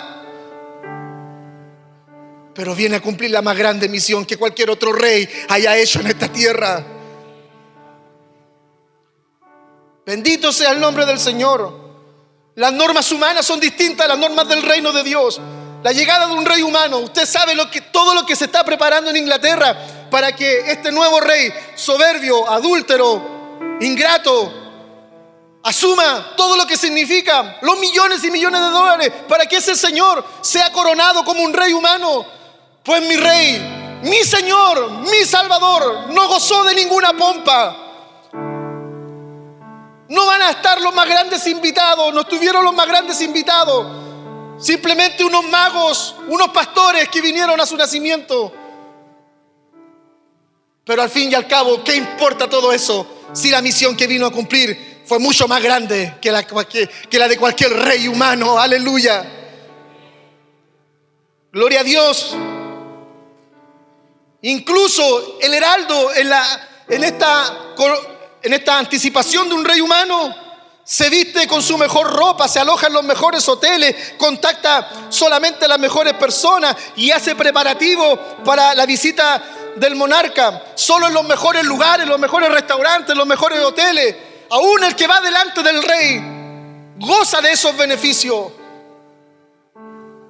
pero viene a cumplir la más grande misión que cualquier otro rey haya hecho en esta tierra. Bendito sea el nombre del Señor. Las normas humanas son distintas a las normas del reino de Dios. La llegada de un rey humano, usted sabe todo lo que se está preparando en Inglaterra para que este nuevo rey soberbio, adúltero, ingrato, asuma todo lo que significa, los millones y millones de dólares, para que ese señor sea coronado como un rey humano. Pues mi rey, mi Señor, mi Salvador, no gozó de ninguna pompa. No van a estar los más grandes invitados, no estuvieron los más grandes invitados. Simplemente unos magos, unos pastores que vinieron a su nacimiento. Pero al fin y al cabo, ¿qué importa todo eso si la misión que vino a cumplir fue mucho más grande que la de cualquier rey humano? Aleluya. Gloria a Dios. Incluso el heraldo en esta anticipación de un rey humano se viste con su mejor ropa, se aloja en los mejores hoteles, contacta solamente a las mejores personas y hace preparativo para la visita del monarca. Solo en los mejores lugares, los mejores restaurantes, los mejores hoteles. Aún el que va delante del rey goza de esos beneficios.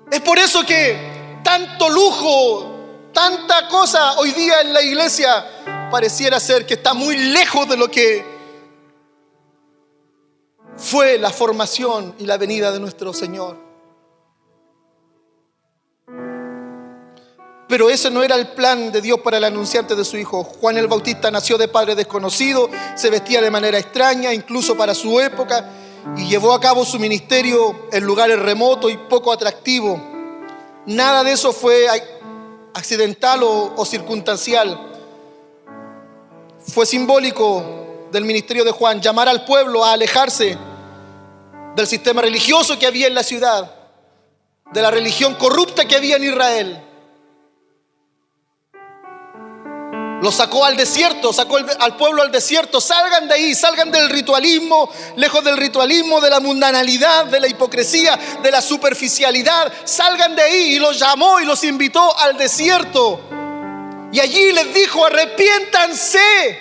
Es por eso que tanto lujo, tanta cosa hoy día en la iglesia pareciera ser que está muy lejos de lo que fue la formación y la venida de nuestro Señor. Pero ese no era el plan de Dios para el anunciante de su Hijo. Juan el Bautista nació de padre desconocido, se vestía de manera extraña, incluso para su época, y llevó a cabo su ministerio en lugares remotos y poco atractivos. Nada de eso fue accidental o circunstancial. Fue simbólico del ministerio de Juan, llamar al pueblo a alejarse del sistema religioso que había en la ciudad, de la religión corrupta que había en Israel. Lo sacó al desierto, sacó al pueblo al desierto. Salgan de ahí, salgan del ritualismo, lejos del ritualismo, de la mundanalidad, de la hipocresía, de la superficialidad. Salgan de ahí, y los llamó y los invitó al desierto. Y allí les dijo: arrepiéntanse.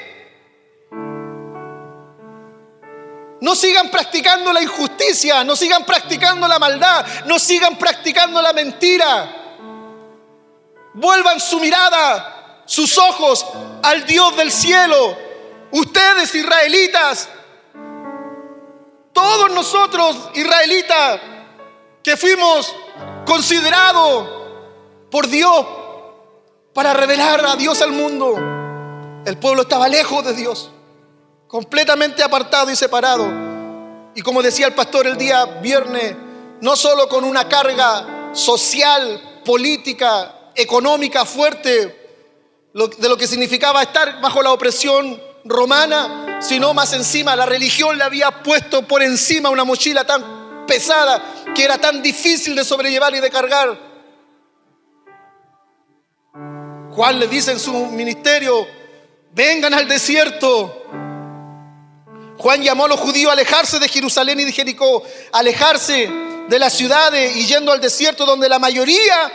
No sigan practicando la injusticia, no sigan practicando la maldad, no sigan practicando la mentira. Vuelvan su mirada, sus ojos al Dios del cielo. Ustedes, israelitas, todos nosotros, israelitas, que fuimos considerados por Dios para revelar a Dios al mundo. El pueblo estaba lejos de Dios, completamente apartado y separado. Y como decía el pastor el día viernes, no solo con una carga social, política, económica fuerte, de lo que significaba estar bajo la opresión romana, sino más encima la religión le había puesto por encima una mochila tan pesada que era tan difícil de sobrellevar y de cargar. Juan le dice en su ministerio: vengan al desierto. Juan llamó a los judíos a alejarse de Jerusalén y de Jericó, alejarse de las ciudades y yendo al desierto, donde la mayoría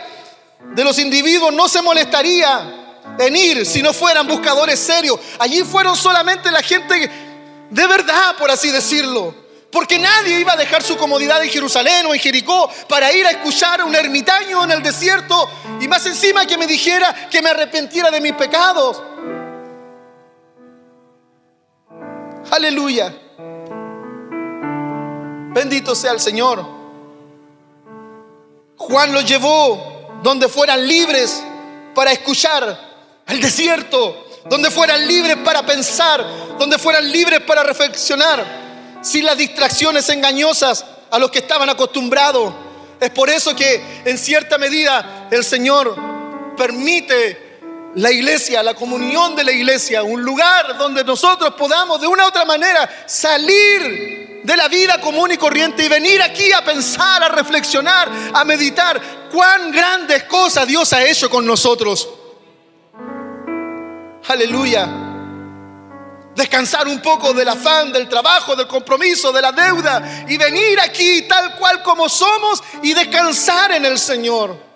de los individuos no se molestaría en ir si no fueran buscadores serios. Allí fueron solamente la gente de verdad, por así decirlo, porque nadie iba a dejar su comodidad en Jerusalén o en Jericó para ir a escuchar a un ermitaño en el desierto, y más encima que me dijera que me arrepentiera de mis pecados. Aleluya. Bendito sea el Señor. Juan los llevó donde fueran libres para escuchar, al desierto, donde fueran libres para pensar, donde fueran libres para reflexionar, sin las distracciones engañosas a los que estaban acostumbrados. Es por eso que en cierta medida el Señor permite la iglesia, la comunión de la iglesia, un lugar donde nosotros podamos de una u otra manera salir de la vida común y corriente y venir aquí a pensar, a reflexionar, a meditar cuán grandes cosas Dios ha hecho con nosotros. Aleluya. Descansar un poco del afán, del trabajo, del compromiso, de la deuda, y venir aquí tal cual como somos y descansar en el Señor.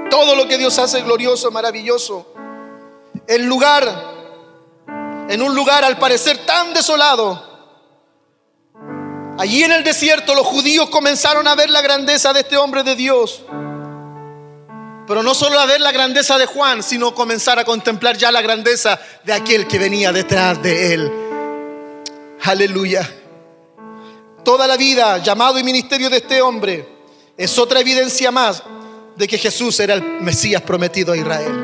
Todo lo que Dios hace es glorioso, maravilloso. En un lugar al parecer tan desolado, allí en el desierto, los judíos comenzaron a ver la grandeza de este hombre de Dios. Pero no solo a ver la grandeza de Juan, sino comenzar a contemplar ya la grandeza de aquel que venía detrás de él. Aleluya. Toda la vida, llamado y ministerio de este hombre es otra evidencia más de que Jesús era el Mesías prometido a Israel.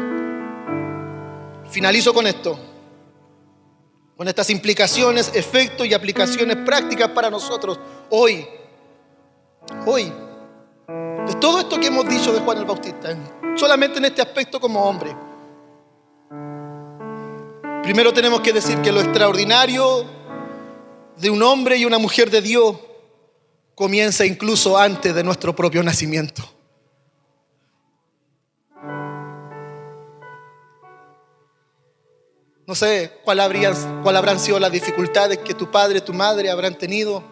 Finalizo con esto, con estas implicaciones, efectos y aplicaciones prácticas para nosotros hoy. De todo esto que hemos dicho de Juan el Bautista, solamente en este aspecto como hombre. Primero tenemos que decir que lo extraordinario de un hombre y una mujer de Dios comienza incluso antes de nuestro propio nacimiento. No sé cuál habrán sido las dificultades que tu padre, tu madre habrán tenido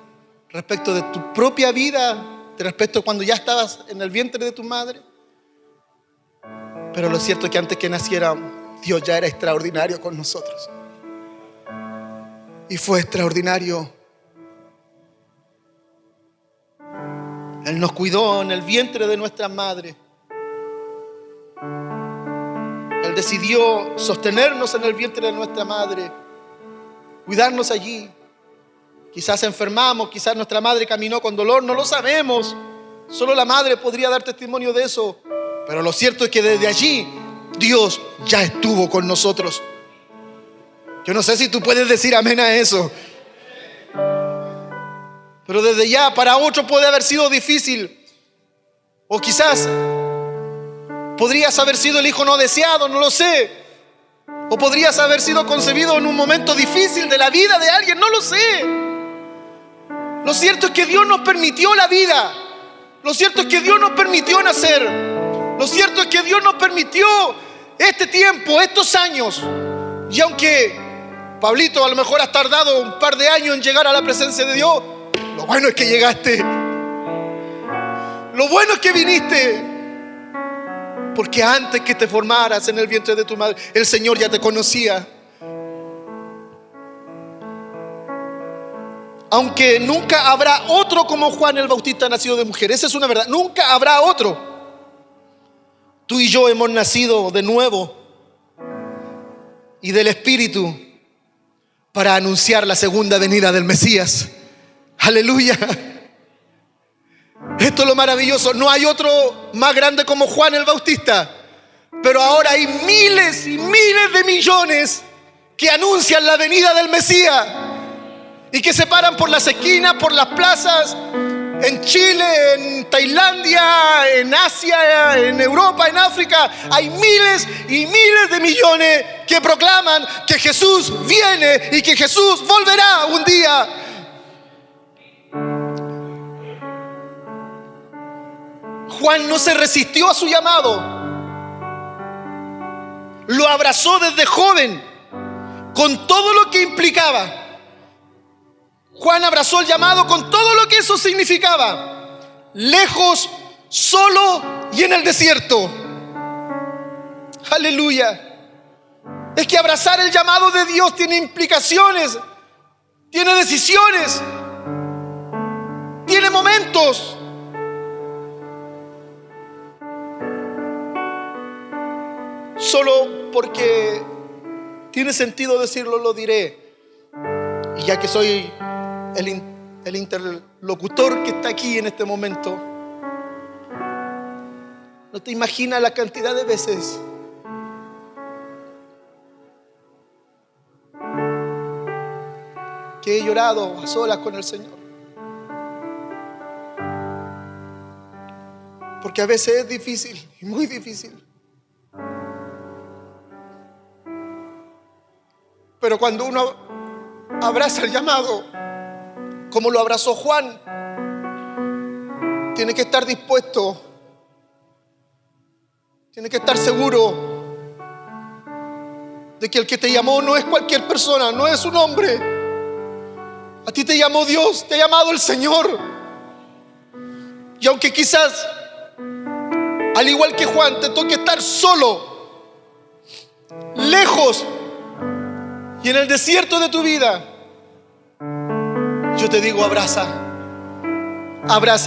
respecto de tu propia vida, respecto a cuando ya estabas en el vientre de tu madre. Pero lo cierto es que antes que naciéramos, Dios ya era extraordinario con nosotros. Y fue extraordinario. Él nos cuidó en el vientre de nuestra madre. Él decidió sostenernos en el vientre de nuestra madre, cuidarnos allí. Quizás enfermamos, quizás nuestra madre caminó con dolor, no lo sabemos. Solo la madre podría dar testimonio de eso. Pero lo cierto es que desde allí Dios ya estuvo con nosotros. Yo no sé si tú puedes decir amén a eso. Pero desde ya para otro puede haber sido difícil. O quizás podrías haber sido el hijo no deseado, no lo sé. O podrías haber sido concebido en un momento difícil de la vida de alguien, no lo sé. Lo cierto es que Dios nos permitió la vida. Lo cierto es que Dios nos permitió nacer. Lo cierto es que Dios nos permitió este tiempo, estos años. Y aunque Pablito a lo mejor has tardado un par de años en llegar a la presencia de Dios, lo bueno es que llegaste. Lo bueno es que viniste. Porque antes que te formaras en el vientre de tu madre, el Señor ya te conocía. Aunque nunca habrá otro como Juan el Bautista nacido de mujer. Esa es una verdad. Nunca habrá otro. Tú y yo hemos nacido de nuevo y del Espíritu para anunciar la segunda venida del Mesías. Aleluya. Esto es lo maravilloso. No hay otro más grande como Juan el Bautista. Pero ahora hay miles y miles de millones que anuncian la venida del Mesías y que se paran por las esquinas, por las plazas, en Chile, en Tailandia, en Asia, en Europa, en África, hay miles y miles de millones que proclaman que Jesús viene y que Jesús volverá un día. Juan no se resistió a su llamado, lo abrazó desde joven, con todo lo que implicaba. Juan abrazó el llamado con todo lo que eso significaba. Lejos, solo y en el desierto. Aleluya. Es que abrazar el llamado de Dios tiene implicaciones, tiene decisiones, tiene momentos. Solo porque tiene sentido decirlo, lo diré. Y ya que soy el interlocutor que está aquí en este momento, no te imaginas la cantidad de veces que he llorado a solas con el Señor. Porque a veces es difícil, muy difícil. Pero cuando uno abraza el llamado, como lo abrazó Juan, tiene que estar dispuesto, tiene que estar seguro de que el que te llamó no es cualquier persona, no es un hombre. A ti te llamó Dios, te ha llamado el Señor. Y aunque quizás, al igual que Juan, te toque estar solo, lejos y en el desierto de tu vida, yo te digo, abraza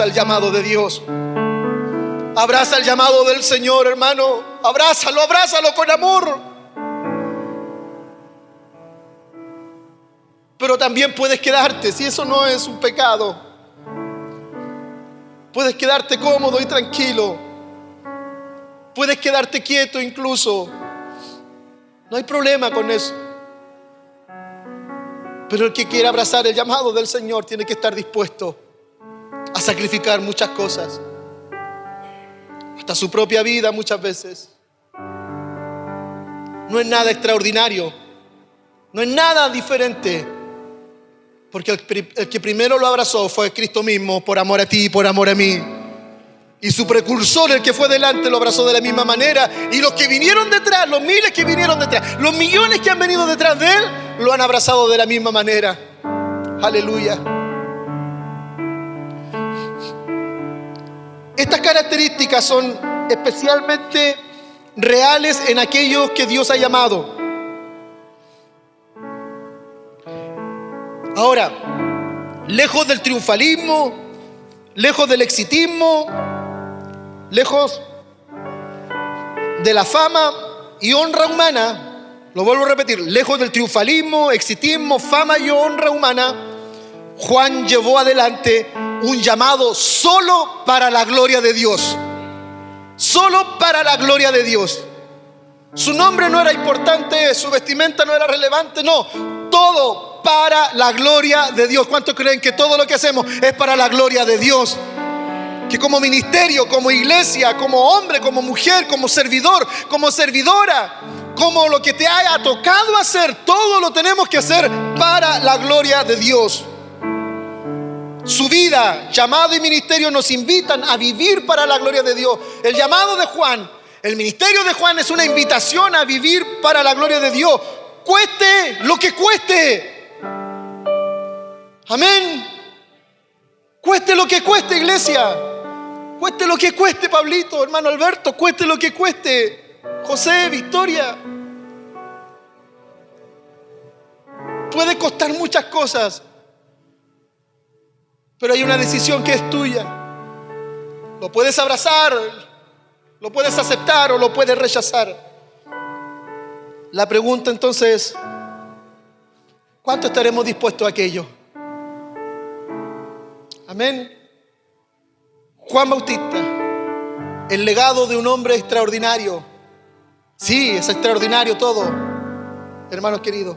el llamado de Dios. Abraza el llamado del Señor, hermano. Abrázalo con amor. Pero también puedes quedarte, si eso no es un pecado, puedes quedarte cómodo y tranquilo. Puedes quedarte quieto incluso. No hay problema con eso. Pero el que quiere abrazar el llamado del Señor tiene que estar dispuesto a sacrificar muchas cosas, hasta su propia vida muchas veces. No es nada extraordinario, no es nada diferente, porque el que primero lo abrazó fue Cristo mismo, por amor a ti y por amor a mí. Y su precursor, el que fue delante, lo abrazó de la misma manera. Y los que vinieron detrás, los miles que vinieron detrás, los millones que han venido detrás de él, lo han abrazado de la misma manera. Aleluya. Estas características son especialmente reales en aquellos que Dios ha llamado. Ahora, lejos del triunfalismo, lejos del exitismo, lejos de la fama y honra humana, lo vuelvo a repetir, lejos del triunfalismo, exitismo, fama y honra humana, Juan llevó adelante un llamado solo para la gloria de Dios. Solo para la gloria de Dios. Su nombre no era importante, su vestimenta no era relevante, no. Todo para la gloria de Dios. ¿Cuántos creen que todo lo que hacemos es para la gloria de Dios? Que como ministerio, como iglesia, como hombre, como mujer, como servidor, como servidora, como lo que te haya tocado hacer, todo lo tenemos que hacer para la gloria de Dios. Su vida, llamado y ministerio nos invitan a vivir para la gloria de Dios. El llamado de Juan, el ministerio de Juan es una invitación a vivir para la gloria de Dios. Cueste lo que cueste. Amén. Cueste lo que cueste, iglesia. Cueste lo que cueste, Pablito, hermano Alberto. Cueste lo que cueste, José, Victoria. Puede costar muchas cosas, pero hay una decisión que es tuya. Lo puedes abrazar, lo puedes aceptar o lo puedes rechazar. La pregunta entonces es, ¿cuánto estaremos dispuestos a aquello? Amén. Juan Bautista, el legado de un hombre extraordinario. Sí, es extraordinario todo, hermanos queridos,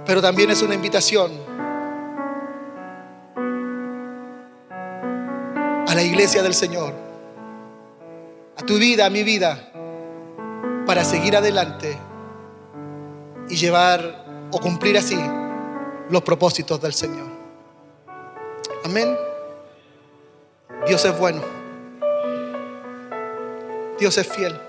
pero también es una invitación a la iglesia del Señor, a tu vida, a mi vida, para seguir adelante y llevar o cumplir así los propósitos del Señor. Amén. Dios es bueno. Dios es fiel.